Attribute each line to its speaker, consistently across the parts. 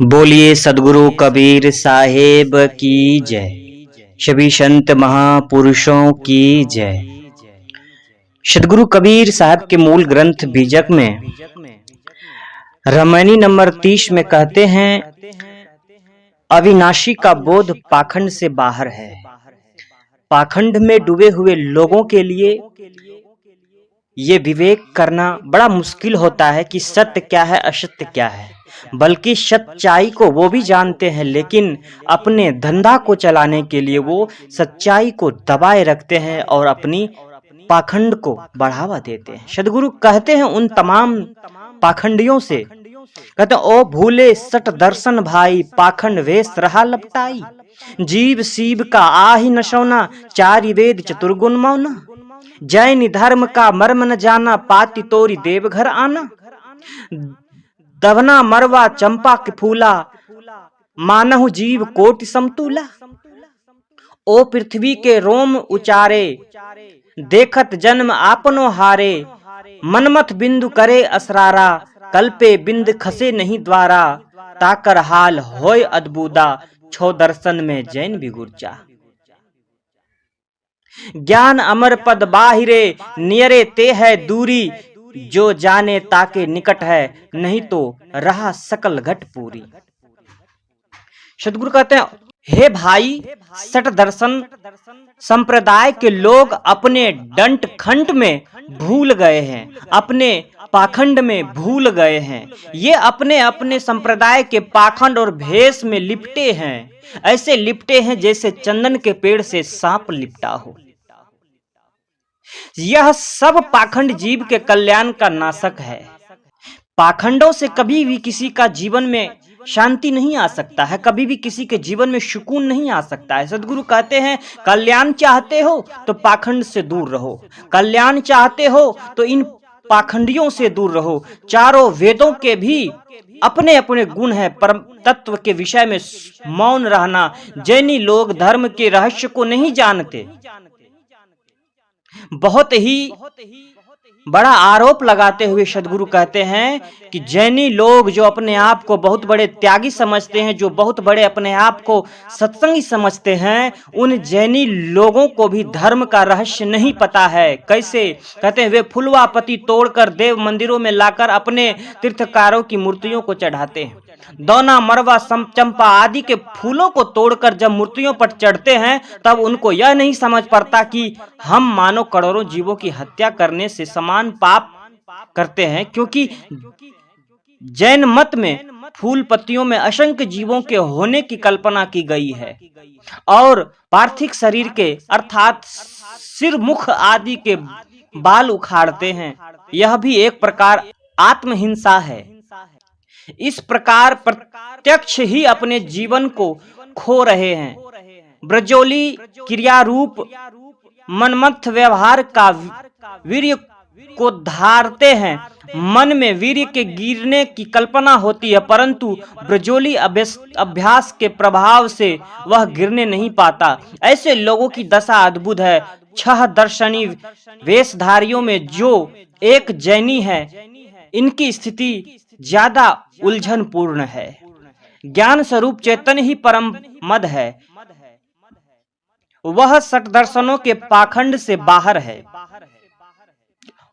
Speaker 1: बोलिए सदगुरु कबीर साहेब की जय। सभी संत महापुरुषों की जय। सदगुरु कबीर साहब के मूल ग्रंथ बीजक में रामायणी नंबर 30 में कहते हैं, अविनाशी का बोध पाखंड से बाहर है। पाखंड में डूबे हुए लोगों के लिए ये विवेक करना बड़ा मुश्किल होता है कि सत्य क्या है, असत्य क्या है। बल्कि सच्चाई को वो भी जानते हैं, लेकिन अपने धंधा को चलाने के लिए वो सच्चाई को दबाए रखते हैं और अपनी पाखंड को बढ़ावा देते हैं। सदगुरु कहते हैं उन तमाम पाखंडियों से, कहते हैं, ओ भूले सट दर्शन भाई, पाखंड वेश रहा लपटाई। जीव शिव का आही न सोना, चारि वेद चतुर्गुण मौना। जैन धर्म का मर्म न जाना, पाति तोरी देवघर आना। दवना मरवा चंपा के फूला, मानहु जीव कोटि समतूला। ओ पृथ्वी के रोम उचारे, देखत जन्म आपनो हारे। मनमथ बिंदु करे असरारा, कल्पे बिंद खसे नहीं द्वारा। ताकर हाल होय अद्भुता, छो दर्शन में जैन बिगुरचा। ज्ञान अमर पद बाहिरे, नियरे ते है दूरी। जो जाने ताके निकट है, नहीं तो रहा सकल घट पूरी। सदगुरु कहते हैं, हे भाई, सट दर्शन संप्रदाय के लोग अपने डंट खंड में भूल गए हैं, अपने पाखंड में भूल गए हैं। ये अपने अपने संप्रदाय के पाखंड और भेष में लिपटे हैं। ऐसे लिपटे हैं जैसे चंदन के पेड़ से सांप लिपटा हो। यह सब पाखंड जीव के कल्याण का नाशक है। पाखंडों से कभी भी किसी का जीवन में शांति नहीं आ सकता है, कभी भी किसी के जीवन में सुकून नहीं आ सकता है। सदगुरु कहते हैं, कल्याण चाहते हो तो पाखंड से दूर रहो, कल्याण चाहते हो तो इन पाखंडियों से दूर रहो। चारों वेदों के भी अपने अपने गुण है। परम तत्व के विषय में मौन रहना। जैनी लोग धर्म के रहस्य को नहीं जानते। बहुत ही बड़ा आरोप लगाते हुए सदगुरु कहते हैं कि जैनी लोग जो अपने आप को बहुत बड़े त्यागी समझते हैं, जो बहुत बड़े अपने आप को सत्संगी समझते हैं, उन जैनी लोगों को भी धर्म का रहस्य नहीं पता है। कैसे? कहते हैं, वे फुलवापति तोड़कर देव मंदिरों में लाकर अपने तीर्थकारों की मूर्तियों को चढ़ाते हैं। दौना मरवा चंपा आदि के फूलों को तोड़कर जब मूर्तियों पर चढ़ते हैं, तब उनको यह नहीं समझ पड़ता कि हम मानव करोड़ों जीवों की हत्या करने से समान पाप करते हैं, क्योंकि जैन मत में फूल पत्तियों में असंख्य जीवों के होने की कल्पना की गई है और पार्थिव शरीर के अर्थात सिर मुख आदि के बाल उखाड़ते हैं। यह भी एक प्रकार आत्महिंसा है। इस प्रकार प्रत्यक्ष ही अपने जीवन को खो रहे हैं। ब्रजोली क्रिया रूप मनमथ व्यवहार का वीर्य को धारते हैं। मन में वीर्य के गिरने की कल्पना होती है, परंतु ब्रजोली अभ्यास के प्रभाव से वह गिरने नहीं पाता। ऐसे लोगों की दशा अद्भुत है। 6 दर्शनी वेशधारियों में जो एक जैनी है, इनकी स्थिति ज्यादा उलझन पूर्ण है। ज्ञान स्वरूप चेतन ही परम मद है। वह सट दर्शनों के पाखंड से बाहर है।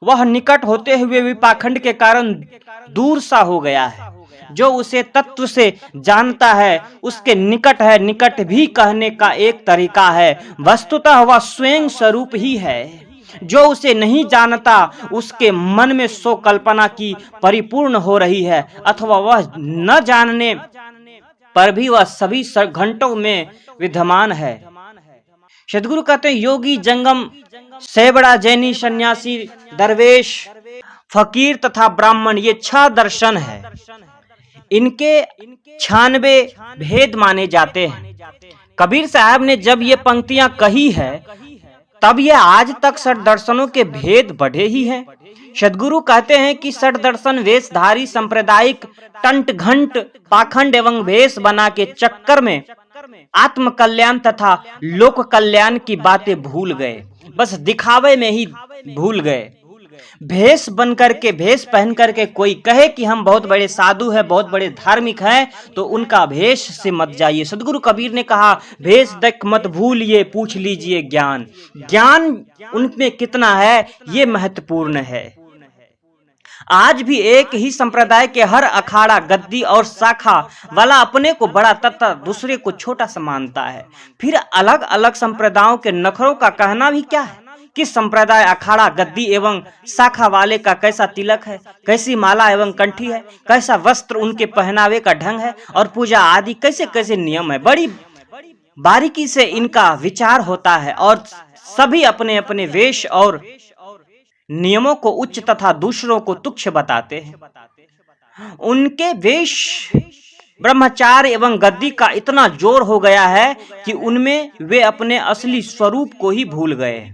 Speaker 1: वह निकट होते हुए भी पाखंड के कारण दूर सा हो गया है। जो उसे तत्व से जानता है उसके निकट है। निकट भी कहने का एक तरीका है, वस्तुतः वह स्वयं स्वरूप ही है। जो उसे नहीं जानता उसके मन में सो कल्पना की परिपूर्ण हो रही है, अथवा वह न जानने पर भी वह सभी घंटों में विद्यमान है। सदगुरु कहते हैं, योगी जंगम सेवड़ा जैनी सन्यासी दरवेश फकीर तथा ब्राह्मण, ये 6 दर्शन है। इनके 96 भेद माने जाते हैं। कबीर साहब ने जब ये पंक्तियां कही है, तब ये आज तक 6 दर्शनों के भेद बढ़े ही हैं। सदगुरु कहते हैं कि 6 दर्शन वेशधारी सांप्रदायिक टंट घंट पाखंड एवं वेश बना के चक्कर में आत्म कल्याण तथा लोक कल्याण की बातें भूल गए, बस दिखावे में ही भूल गए। भेष बन करके, भेष पहन करके कोई कहे कि हम बहुत बड़े साधु हैं, बहुत बड़े धार्मिक हैं, तो उनका भेष से मत जाइए। सदगुरु कबीर ने कहा, भेष देख मत भूलिए, पूछ लीजिए ज्ञान। ज्ञान उनमें कितना है ये महत्वपूर्ण है। आज भी एक ही संप्रदाय के हर अखाड़ा, गद्दी और शाखा वाला अपने को बड़ा तथा दूसरे को छोटा सा मानता है। फिर अलग अलग संप्रदायों के नखरों का कहना भी क्या है। किस संप्रदाय, अखाड़ा, गद्दी एवं शाखा वाले का कैसा तिलक है, कैसी माला एवं कंठी है, कैसा वस्त्र उनके पहनावे का ढंग है और पूजा आदि कैसे कैसे नियम है, बड़ी बारीकी से इनका विचार होता है। और सभी अपने अपने वेश और नियमों को उच्च तथा दूसरों को तुच्छ बताते हैं। उनके वेश, ब्रह्मचार्य एवं गद्दी का इतना जोर हो गया है कि उनमें वे अपने असली स्वरूप को ही भूल गए।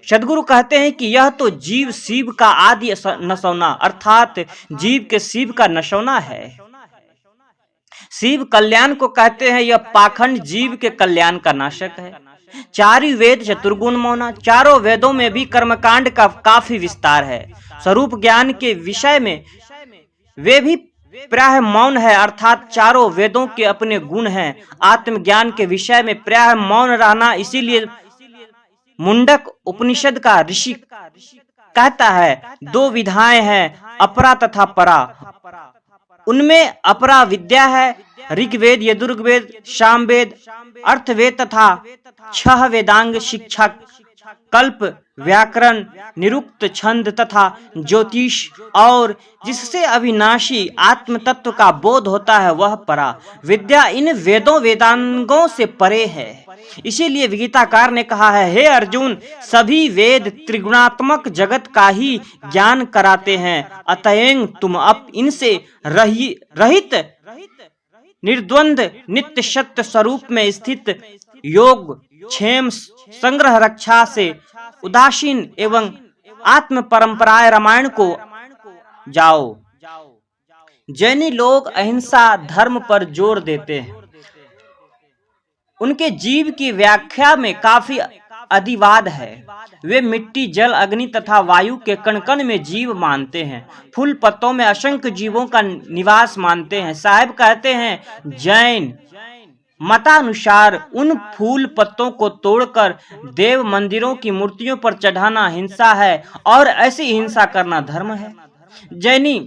Speaker 1: सदगुरु कहते हैं कि यह तो जीव शिव का आदि नशौना, अर्थात जीव के शिव का नशौना है। शिव कल्याण को कहते हैं, यह पाखंड जीव के कल्याण का नाशक है। चारि वेद चतुर्गुण मौना, चारों वेदों में भी कर्मकांड का काफी विस्तार है। स्वरूप ज्ञान के विषय में वे भी प्राय मौन है, अर्थात चारों वेदों के अपने गुण हैं। आत्मज्ञान के विषय में प्राय मौन रहना, इसीलिए मुंडक उपनिषद का ऋषि कहता है, दो विधाएं हैं, अपरा तथा परा। उनमें अपरा विद्या है, ऋग्वेद, यजुर्वेद, सामवेद, अर्थवेद तथा 6 वेदांग शिक्षा, कल्प, व्याकरण, निरुक्त, छंद तथा ज्योतिष, और जिससे अविनाशी आत्म तत्व का बोध होता है वह परा विद्या इन वेदों वेदांगों से परे है। इसीलिए गीताकार ने कहा है, हे अर्जुन, सभी वेद त्रिगुणात्मक जगत का ही ज्ञान कराते हैं, अतएव तुम अब इनसे रहित निर्द्वंद नित्य सत्य स्वरूप में स्थित योग, क्षेम, संग्रह, रक्षा से उदासीन एवं आत्म परंपराए रामायण को जाओ। जैनी लोग अहिंसा धर्म पर जोर देते हैं। उनके जीव की व्याख्या में काफी अधिवाद है। वे मिट्टी, जल, अग्नि तथा वायु के कण कण में जीव मानते हैं। फूल पत्तों में असंख्य जीवों का निवास मानते हैं। साहिब कहते हैं, जैन मतानुसार उन फूल पत्तों को तोड़कर देव मंदिरों की मूर्तियों पर चढ़ाना हिंसा है और ऐसी हिंसा करना धर्म है। जैनी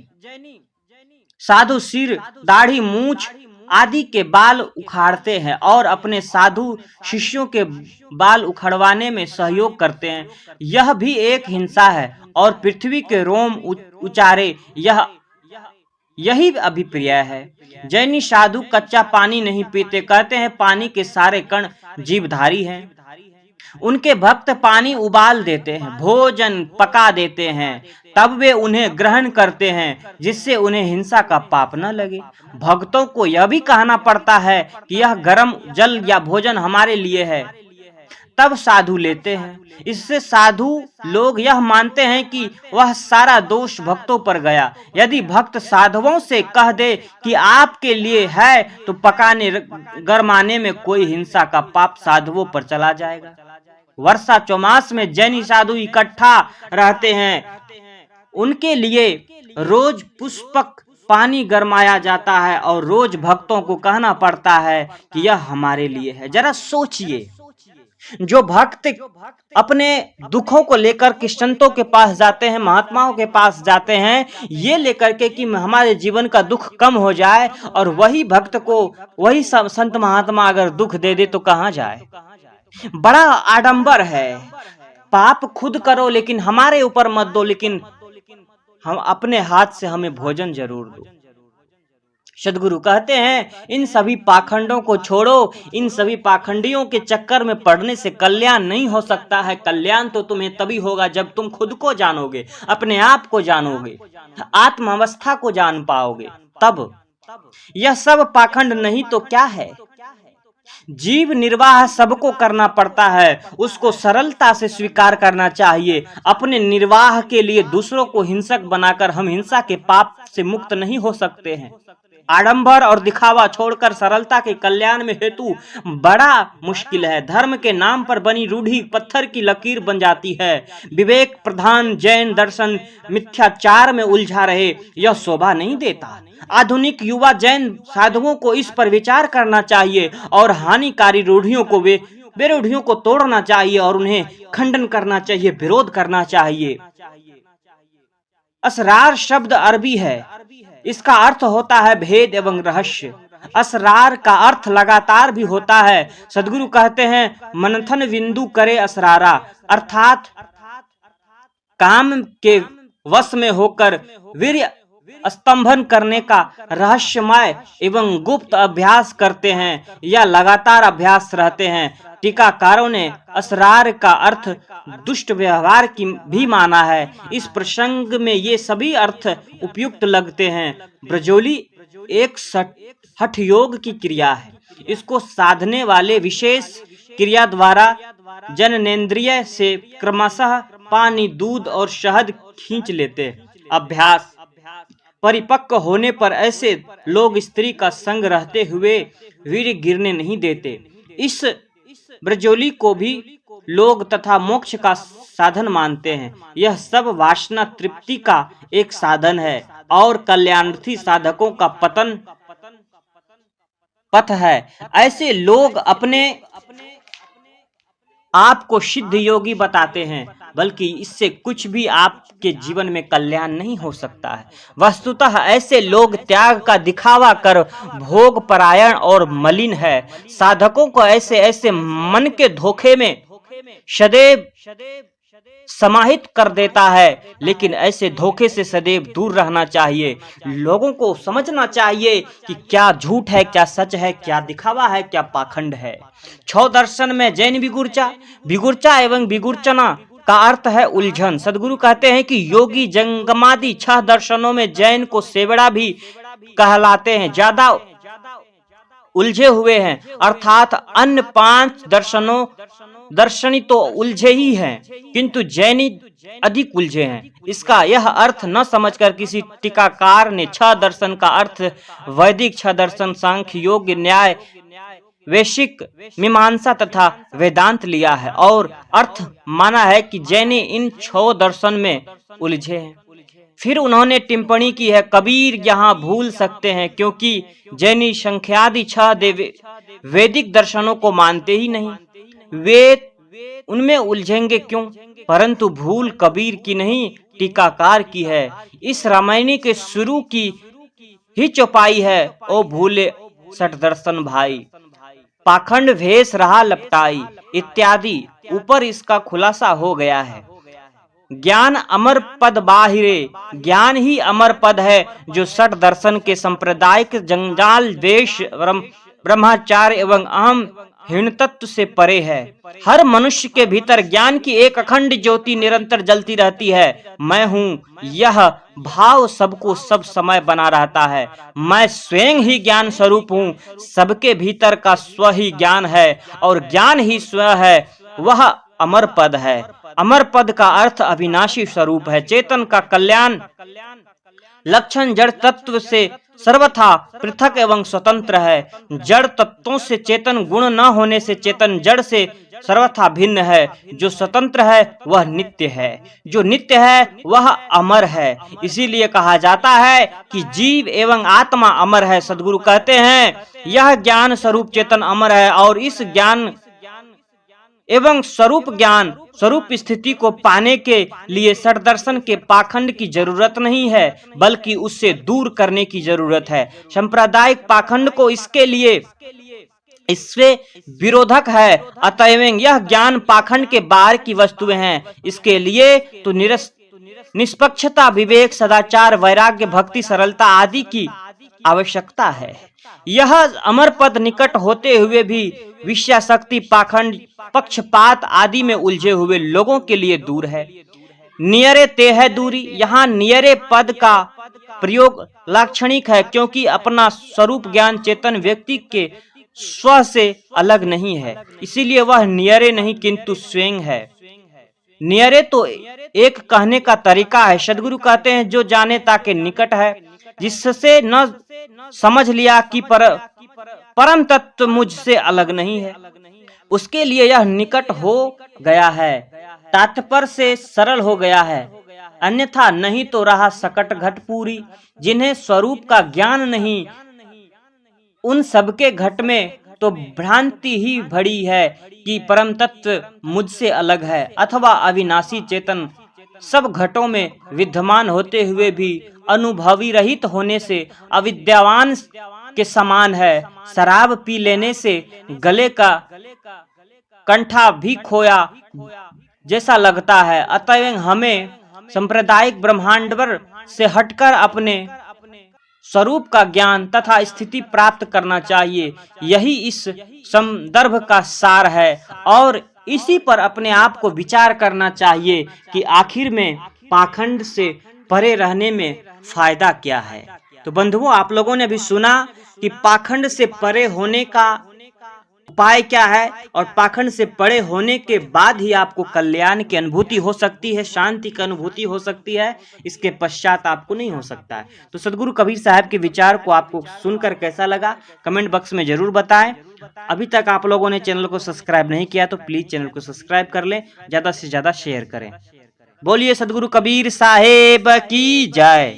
Speaker 1: साधु सिर, दाढ़ी, मूछ आदि के बाल उखाड़ते हैं और अपने साधु शिष्यों के बाल उखड़वाने में सहयोग करते हैं। यह भी एक हिंसा है और पृथ्वी के रोम उचारे यही अभिप्राय है। जैनी साधु कच्चा पानी नहीं पीते, कहते हैं पानी के सारे कण जीवधारी हैं। उनके भक्त पानी उबाल देते हैं, भोजन पका देते हैं, तब वे उन्हें ग्रहण करते हैं, जिससे उन्हें हिंसा का पाप न लगे। भक्तों को यह भी कहना पड़ता है कि यह गर्म जल या भोजन हमारे लिए है, तब साधु लेते हैं। इससे साधु लोग यह मानते हैं कि वह सारा दोष भक्तों पर गया। यदि भक्त साधुओं से कह दे कि आपके लिए है, तो पकाने गरमाने में कोई हिंसा का पाप साधुओं पर चला जाएगा। वर्षा चौमास में जैनी साधु इकट्ठा रहते हैं। उनके लिए रोज पुष्पक पानी गरमाया जाता है और रोज भक्तों को कहना पड़ता है कि यह हमारे लिए है। जरा सोचिए, जो भक्त अपने दुखों को लेकर के संतों के पास जाते हैं, महात्माओं के पास जाते हैं, ये लेकर के कि हमारे जीवन का दुख कम हो जाए, और वही भक्त को वही संत महात्मा अगर दुख दे दे तो कहाँ जाए। बड़ा आडंबर है। पाप खुद करो लेकिन हमारे ऊपर मत दो, लेकिन हम अपने हाथ से हमें भोजन जरूर दो। सदगुरु कहते हैं, इन सभी पाखंडों को छोड़ो। इन सभी पाखंडियों के चक्कर में पड़ने से कल्याण नहीं हो सकता है। कल्याण तो तुम्हें तभी होगा जब तुम खुद को जानोगे, अपने आप को जानोगे, आत्म अवस्था को जान पाओगे, तब। यह सब पाखंड नहीं तो क्या है। जीव निर्वाह सबको करना पड़ता है, उसको सरलता से स्वीकार करना चाहिए। अपने निर्वाह के लिए दूसरों को हिंसक बनाकर हम हिंसा के पाप से मुक्त नहीं हो सकते हैं। आडंबर और दिखावा छोड़कर सरलता के कल्याण में हेतु बड़ा मुश्किल है। धर्म के नाम पर बनी रूढ़ी पत्थर की लकीर बन जाती है। विवेक प्रधान जैन दर्शन मिथ्याचार में उलझा रहे, यह शोभा नहीं देता। आधुनिक युवा जैन साधुओं को इस पर विचार करना चाहिए और हानिकारी रूढ़ियों को बेरूढ़ियों को तोड़ना चाहिए और उन्हें खंडन करना चाहिए, विरोध करना चाहिए। असरार शब्द अरबी है, इसका अर्थ होता है भेद एवं रहस्य। असरार का अर्थ लगातार भी होता है। सदगुरु कहते हैं मंथन बिंदु करे असरारा, अर्थात काम के वश में होकर वीर्य स्तंभन करने का रहस्यमय एवं गुप्त अभ्यास करते हैं या लगातार अभ्यास रहते हैं। टीकाकारों ने असरार का अर्थ दुष्ट व्यवहार की भी माना है। इस प्रसंग में ये सभी अर्थ उपयुक्त लगते हैं। ब्रजोली एक हठ योग की क्रिया है। इसको साधने वाले विशेष क्रिया द्वारा जननेंद्रिय से क्रमशः पानी, दूध और शहद खींच लेते। अभ्यास परिपक्व होने पर ऐसे लोग स्त्री का संग रहते हुए वीर्य गिरने नहीं देते। इस ब्रजोली को भी लोग तथा मोक्ष का साधन मानते हैं। यह सब वासना तृप्ति का एक साधन है और कल्याणार्थी साधकों का पथ है। ऐसे लोग अपने आप को सिद्ध योगी बताते हैं, बल्कि इससे कुछ भी आपके जीवन में कल्याण नहीं हो सकता है। वस्तुतः ऐसे लोग त्याग का दिखावा कर भोग परायण और मलिन है। साधकों को ऐसे मन के धोखे में सदैव समाहित कर देता है, लेकिन ऐसे धोखे से सदैव दूर रहना चाहिए। लोगों को समझना चाहिए कि क्या झूठ है, क्या सच है, क्या दिखावा है, क्या पाखंड है। 6 दर्शन में जैन विगुर्चा एवं विगुर्चना का अर्थ है उलझन। सदगुरु कहते हैं कि योगी जंगमादि 6 दर्शनों में जैन को सेवड़ा भी कहलाते हैं, ज्यादा उलझे हुए हैं, अर्थात अन्य 5 दर्शनी तो उलझे ही हैं, किंतु जैनी अधिक उलझे हैं। इसका यह अर्थ न समझकर किसी टीकाकार ने 6 दर्शन का अर्थ वैदिक 6 दर्शन, सांख्य, योग, न्याय, वैशिक, मीमांसा तथा वेदांत लिया है और अर्थ माना है कि जैनी इन 6 दर्शन में उलझे हैं। फिर उन्होंने टिप्पणी की है, कबीर यहाँ भूल सकते हैं क्योंकि जैनी संख्यादि 6 वैदिक दर्शनों को मानते ही नहीं। वे उनमें उलझेंगे क्यों? परंतु भूल कबीर की नहीं, टीकाकार की है। इस रामायणी के शुरू की ही चौपाई है, ओ भूले 6 दर्शन भाई, पाखंड भेष रहा लपटाई इत्यादि। ऊपर इसका खुलासा हो गया है। ज्ञान अमर पद बाहिरे, ज्ञान ही अमर पद है जो 6 दर्शन के सांप्रदायिक जंजाल, द्वेष, ब्रह्मचार्य एवं अहम हीन तत्व से परे है। हर मनुष्य के भीतर ज्ञान की एक अखंड ज्योति निरंतर जलती रहती है। मैं हूँ, यह भाव सबको सब समय बना रहता है। मैं स्वयं ही ज्ञान स्वरूप हूँ। सबके भीतर का स्व ही ज्ञान है और ज्ञान ही स्व है। वह अमर पद है। अमर पद का अर्थ अविनाशी स्वरूप है। चेतन का कल्याण लक्षण जड़ तत्व से सर्वथा पृथक एवं स्वतंत्र है। जड़ तत्वों से चेतन गुण न होने से चेतन जड़ से सर्वथा भिन्न है। जो स्वतंत्र है वह नित्य है, जो नित्य है वह अमर है। इसीलिए कहा जाता है कि जीव एवं आत्मा अमर है। सदगुरु कहते हैं यह ज्ञान स्वरूप चेतन अमर है और इस ज्ञान एवं स्वरूप स्थिति को पाने के लिए 6 दर्शन के पाखंड की जरूरत नहीं है, बल्कि उससे दूर करने की जरूरत है। सांप्रदायिक पाखंड को इससे विरोधक है। अतएव यह ज्ञान पाखंड के बाहर की वस्तुएं हैं। इसके लिए तो निष्पक्षता, विवेक, सदाचार, वैराग्य, भक्ति, सरलता आदि की आवश्यकता है। यह अमर पद निकट होते हुए भी विषयाशक्ति, पाखंड, पक्षपात आदि में उलझे हुए लोगों के लिए दूर है। नियरे ते है दूरी। यहाँ नियरे पद का प्रयोग लाक्षणिक है, क्योंकि अपना स्वरूप ज्ञान चेतन व्यक्ति के स्व से अलग नहीं है। इसीलिए वह नियरे नहीं किंतु स्वयं है। नियरे तो एक कहने का तरीका है। सदगुरु कहते हैं जो जाने ताके निकट है। जिससे न समझ लिया कि परम तत्व मुझसे अलग नहीं है, उसके लिए यह निकट हो गया है, तात्पर्य से सरल हो गया है। अन्यथा नहीं तो रहा सकट घट पूरी। जिन्हें स्वरूप का ज्ञान नहीं, उन सबके घट में तो भ्रांति ही भरी है कि परम तत्व मुझसे अलग है अथवा अविनाशी चेतन सब घटों में विद्यमान होते हुए भी अनुभवी रहित होने से अविद्यावान के समान है। शराब पी लेने से गले का कंठा भी खोया जैसा लगता है। अतएव हमें सांप्रदायिक ब्रह्मांडवर से हटकर अपने स्वरूप का ज्ञान तथा स्थिति प्राप्त करना चाहिए। यही इस संदर्भ का सार है और इसी पर अपने आप को विचार करना चाहिए कि आखिर में पाखंड से परे रहने में फायदा क्या है। तो बंधुओं, आप लोगों ने भी सुना कि पाखंड से परे होने का उपाय क्या है और पाखंड से परे होने के बाद ही आपको कल्याण की अनुभूति हो सकती है, शांति की अनुभूति हो सकती है, इसके पश्चात आपको नहीं हो सकता है। तो सदगुरु कबीर साहब के विचार को आपको सुनकर कैसा लगा कमेंट बॉक्स में जरूर बताएं। अभी तक आप लोगों ने चैनल को सब्सक्राइब नहीं किया तो प्लीज चैनल को सब्सक्राइब कर लें, ज्यादा से ज्यादा शेयर करें। बोलिए सदगुरु कबीर साहेब की जय।